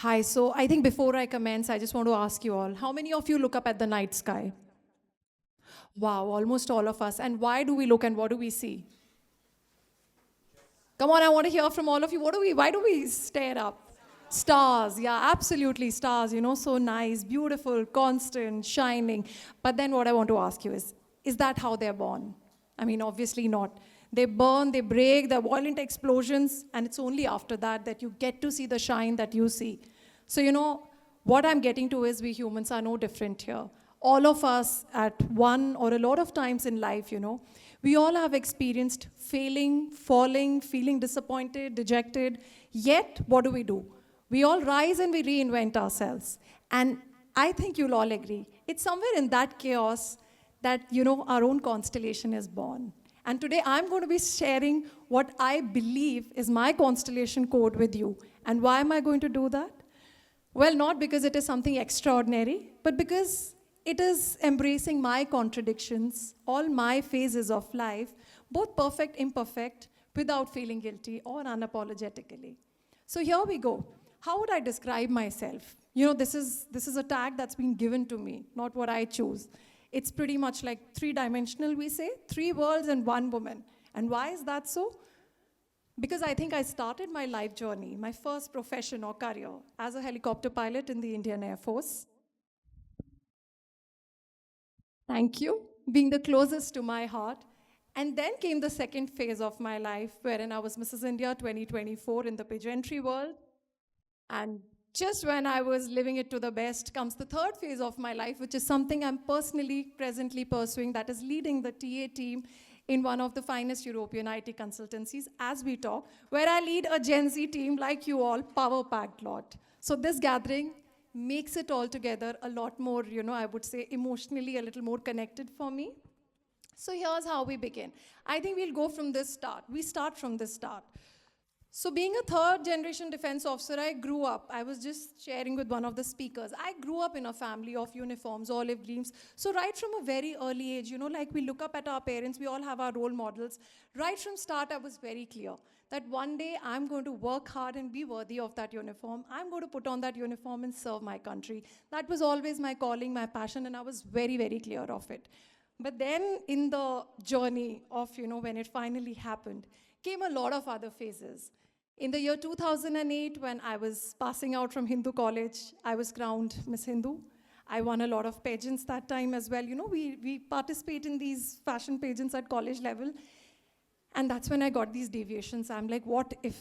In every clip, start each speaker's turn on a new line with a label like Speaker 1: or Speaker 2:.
Speaker 1: Hi, so I think before I commence, I just want to ask you all, how many of you look up at the night sky? Wow, almost all of us. And why do we look and what do we see? Come on, I want to hear from all of you. Why do we stare up? Stars, yeah, absolutely, stars, so nice, beautiful, constant, shining. But then what I want to ask you is that how they're born? I mean, obviously not. They burn, they break, they're violent explosions, and it's only after that that you get to see the shine that you see. So, what I'm getting to is we humans are no different here. All of us at one or a lot of times in life, we all have experienced failing, falling, feeling disappointed, dejected. Yet, what do? We all rise and we reinvent ourselves. And I think you'll all agree, it's somewhere in that chaos that, our own constellation is born. And today I'm going to be sharing what I believe is my constellation code with you. And why am I going to do that? Well, not because it is something extraordinary, but because it is embracing my contradictions, all my phases of life, both perfect, imperfect, without feeling guilty or unapologetically. So here we go. How would I describe myself? This is a tag that's been given to me, not what I choose. It's pretty much like three-dimensional, we say, 3 worlds and 1 woman. And why is that so? Because I think I started my life journey, my first profession or career, as a helicopter pilot in the Indian Air Force. Thank you. Being the closest to my heart. And then came the second phase of my life, wherein I was Mrs. India 2024 in the pageantry world. And just when I was living it to the best comes the third phase of my life, which is something I'm personally presently pursuing, that is leading the TA team in one of the finest European IT consultancies as we talk, where I lead a Gen Z team like you all, power-packed lot. So this gathering makes it all together a lot more, I would say emotionally a little more connected for me. So here's how we begin. I think we'll go from this start. We start from this start. So being a third generation defense officer, I was just sharing with one of the speakers, I grew up in a family of uniforms, olive greens. So right from a very early age, like we look up at our parents, we all have our role models. Right from start, I was very clear that one day I'm going to work hard and be worthy of that uniform. I'm going to put on that uniform and serve my country. That was always my calling, my passion, and I was very, very clear of it. But then in the journey of, when it finally happened, came a lot of other phases. In the year 2008, when I was passing out from Hindu college, I was crowned Miss Hindu. I won a lot of pageants that time as well. We participate in these fashion pageants at college level. And that's when I got these deviations. I'm like, what if,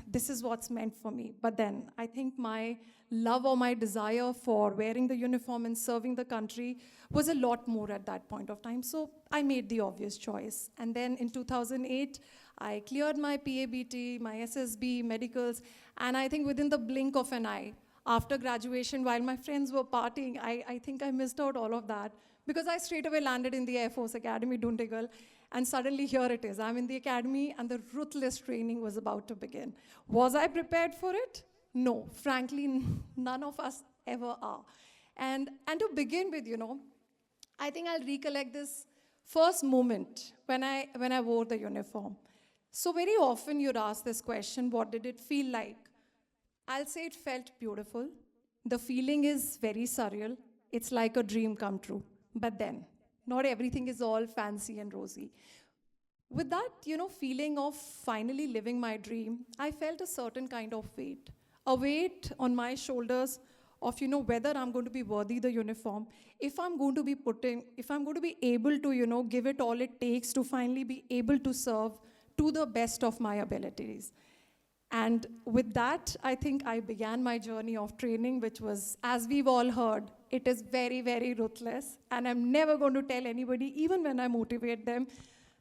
Speaker 1: this is what's meant for me? But then I think my love or my desire for wearing the uniform and serving the country was a lot more at that point of time. So I made the obvious choice. And then in 2008, I cleared my PABT, my SSB, medicals, and I think within the blink of an eye, after graduation, while my friends were partying, I think I missed out all of that because I straight away landed in the Air Force Academy, Dundigal, and suddenly here it is. I'm in the academy and the ruthless training was about to begin. Was I prepared for it? No, frankly, none of us ever are. And to begin with, I think I'll recollect this first moment when I wore the uniform. So very often you'd ask this question, what did it feel like? I'll say it felt beautiful. The feeling is very surreal. It's like a dream come true. But then, not everything is all fancy and rosy. With that, feeling of finally living my dream, I felt a certain kind of weight. A weight on my shoulders of, whether I'm going to be worthy the uniform, if I'm going to be able to, give it all it takes to finally be able to serve to the best of my abilities. And with that, I think I began my journey of training, which was, as we've all heard, it is very, very ruthless. And I'm never going to tell anybody, even when I motivate them,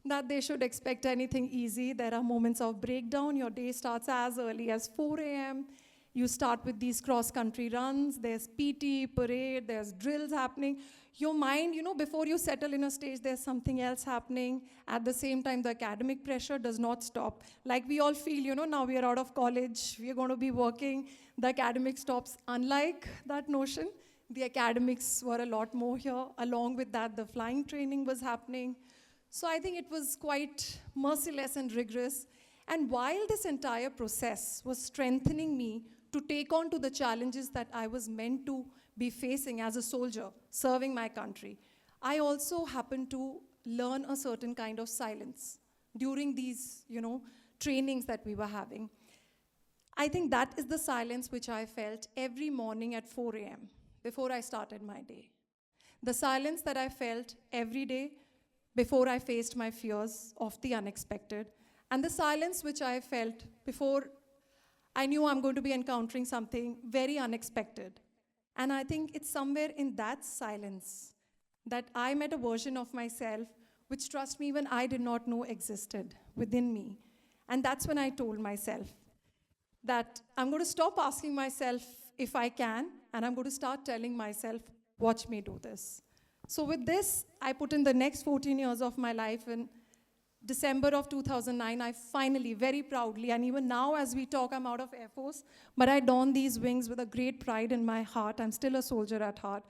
Speaker 1: that they should expect anything easy. There are moments of breakdown. Your day starts as early as 4 a.m. You start with these cross-country runs. There's PT, parade, there's drills happening. Your mind, before you settle in a stage, there's something else happening. At the same time, the academic pressure does not stop. Like we all feel, now we are out of college, we are going to be working, the academic stops. Unlike that notion, the academics were a lot more here. Along with that, the flying training was happening. So I think it was quite merciless and rigorous. And while this entire process was strengthening me to take on to the challenges that I was meant to be facing as a soldier, serving my country, I also happened to learn a certain kind of silence during these, trainings that we were having. I think that is the silence which I felt every morning at 4 a.m. before I started my day. The silence that I felt every day before I faced my fears of the unexpected, and the silence which I felt before I knew I'm going to be encountering something very unexpected. And I think it's somewhere in that silence that I met a version of myself which, trust me, even I did not know existed within me. And that's when I told myself that I'm going to stop asking myself if I can, and I'm going to start telling myself, watch me do this. So with this, I put in the next 14 years of my life. In December of 2009, I finally, very proudly, and even now as we talk, I'm out of Air Force, but I don these wings with a great pride in my heart. I'm still a soldier at heart.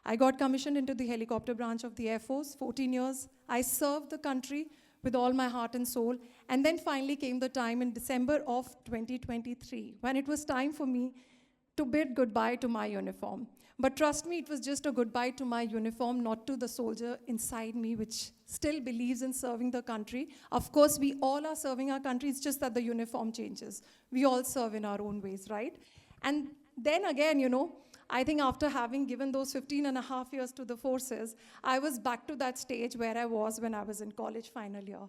Speaker 1: I got commissioned into the helicopter branch of the Air Force, 14 years. I served the country with all my heart and soul. And then finally came the time in December of 2023, when it was time for me to bid goodbye to my uniform. But trust me, it was just a goodbye to my uniform, not to the soldier inside me, which still believes in serving the country. Of course, we all are serving our country, it's just that the uniform changes. We all serve in our own ways, right? And then again, I think after having given those 15 and a half years to the forces, I was back to that stage where I was when I was in college final year.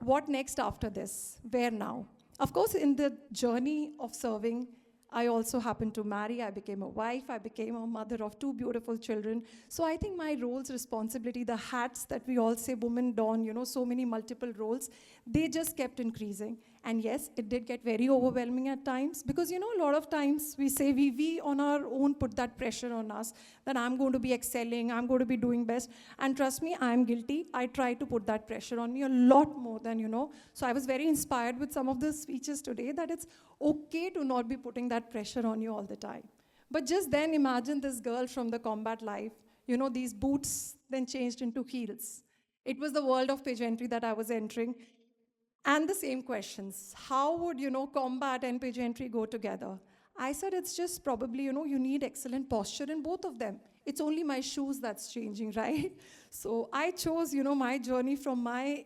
Speaker 1: What next after this? Where now? Of course, in the journey of serving, I also happened to marry. I became a wife. I became a mother of 2 beautiful children. So I think my roles, responsibility, the hats that we all say women don, so many multiple roles, they just kept increasing. And yes, it did get very overwhelming at times because, a lot of times we say we on our own put that pressure on us that I'm going to be excelling, I'm going to be doing best. And trust me, I'm guilty. I try to put that pressure on me a lot more than, So I was very inspired with some of the speeches today that it's okay to not be putting that pressure on you all the time. But just then imagine this girl from the combat life, these boots then changed into heels. It was the world of pageantry that I was entering. And the same questions. How would, combat and pageantry go together? I said it's just probably, you need excellent posture in both of them. It's only my shoes that's changing, right? So I chose, my journey from my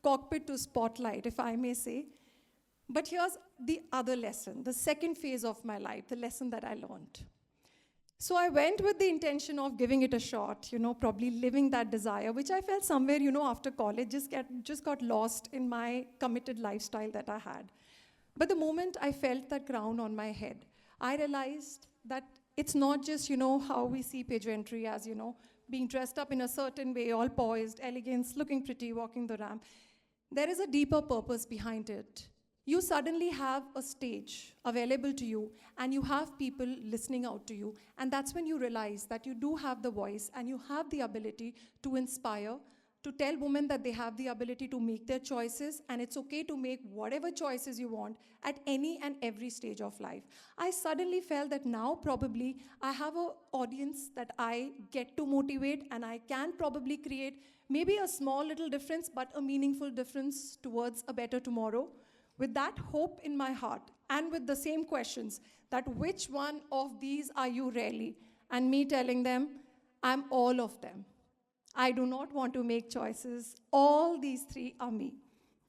Speaker 1: cockpit to spotlight, if I may say. But here's the other lesson, the second phase of my life, the lesson that I learned. So I went with the intention of giving it a shot, probably living that desire, which I felt somewhere, after college, just got lost in my committed lifestyle that I had. But the moment I felt that crown on my head, I realized that it's not just, how we see pageantry as, being dressed up in a certain way, all poised, elegance, looking pretty, walking the ramp. There is a deeper purpose behind it. You suddenly have a stage available to you and you have people listening out to you. And that's when you realize that you do have the voice and you have the ability to inspire, to tell women that they have the ability to make their choices and it's okay to make whatever choices you want at any and every stage of life. I suddenly felt that now probably I have an audience that I get to motivate and I can probably create maybe a small little difference but a meaningful difference towards a better tomorrow. With that hope in my heart and with the same questions that which one of these are you really? And me telling them, I'm all of them. I do not want to make choices. All these 3 are me.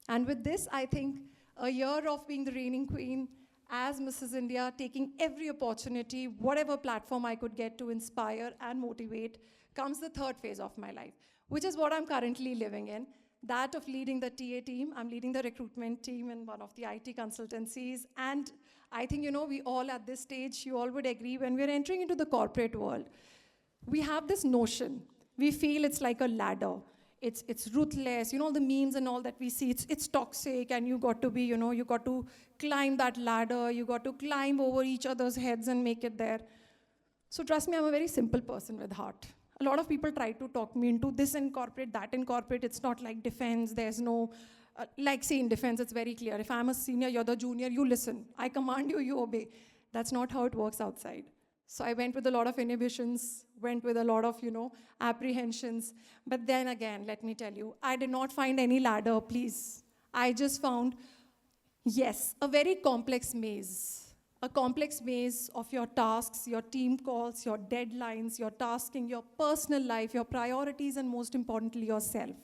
Speaker 1: And with this, I think a year of being the reigning queen as Mrs. India, taking every opportunity, whatever platform I could get to inspire and motivate, comes the third phase of my life, which is what I'm currently living in. That of leading the TA team. I'm leading the recruitment team in one of the IT consultancies. And I think, we all at this stage, you all would agree, when we're entering into the corporate world, we have this notion. We feel it's like a ladder. It's ruthless. The memes and all that we see, it's toxic and you got to be, you got to climb that ladder. You got to climb over each other's heads and make it there. So trust me, I'm a very simple person with heart. A lot of people try to talk me into this in corporate, that in corporate. It's not like defense. There's no, like say in defense, it's very clear. If I'm a senior, you're the junior, you listen. I command you, you obey. That's not how it works outside. So I went with a lot of inhibitions, went with a lot of, apprehensions. But then again, let me tell you, I did not find any ladder, please. I just found, yes, a very complex maze. a complex maze of your tasks, your team calls, your deadlines, your tasking, your personal life, your priorities, and most importantly, yourself.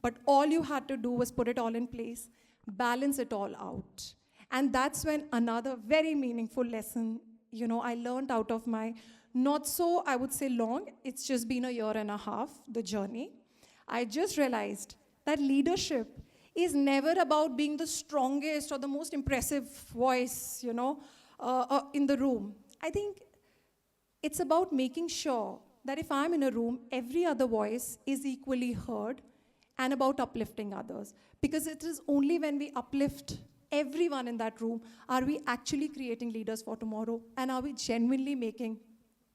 Speaker 1: But all you had to do was put it all in place, balance it all out. And that's when another very meaningful lesson, I learned out of my not so, I would say, long, it's just been a year and a half, the journey. I just realized that leadership is never about being the strongest or the most impressive voice, in the room. I think it's about making sure that if I'm in a room, every other voice is equally heard, and about uplifting others. Because it is only when we uplift everyone in that room are we actually creating leaders for tomorrow, and are we genuinely making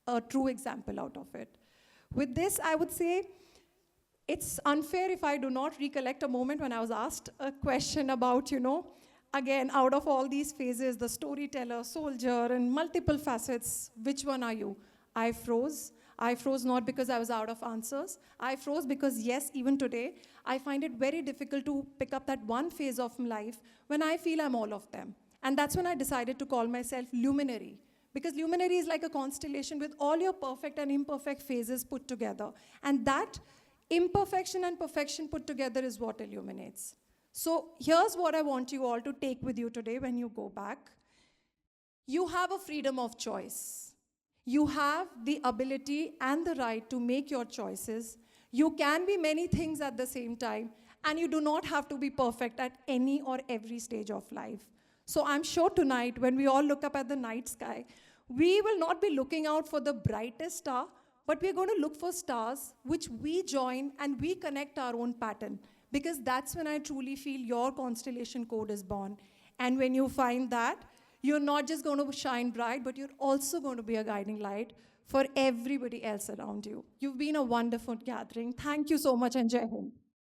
Speaker 1: a true example out of it. With this, I would say it's unfair if I do not recollect a moment when I was asked a question about, again, out of all these phases, the storyteller, soldier, and multiple facets, which one are you? I froze. I froze not because I was out of answers. I froze because, yes, even today, I find it very difficult to pick up that one phase of life when I feel I'm all of them. And that's when I decided to call myself luminary. Because luminary is like a constellation with all your perfect and imperfect phases put together. And that imperfection and perfection put together is what illuminates. So here's what I want you all to take with you today when you go back. You have a freedom of choice. You have the ability and the right to make your choices. You can be many things at the same time, and you do not have to be perfect at any or every stage of life. So I'm sure tonight, when we all look up at the night sky, we will not be looking out for the brightest star, but we're going to look for stars which we join and we connect our own pattern, because that's when I truly feel your constellation code is born. And when you find that, you're not just going to shine bright, but you're also going to be a guiding light for everybody else around you. You've been a wonderful gathering. Thank you so much, and Jai Hind.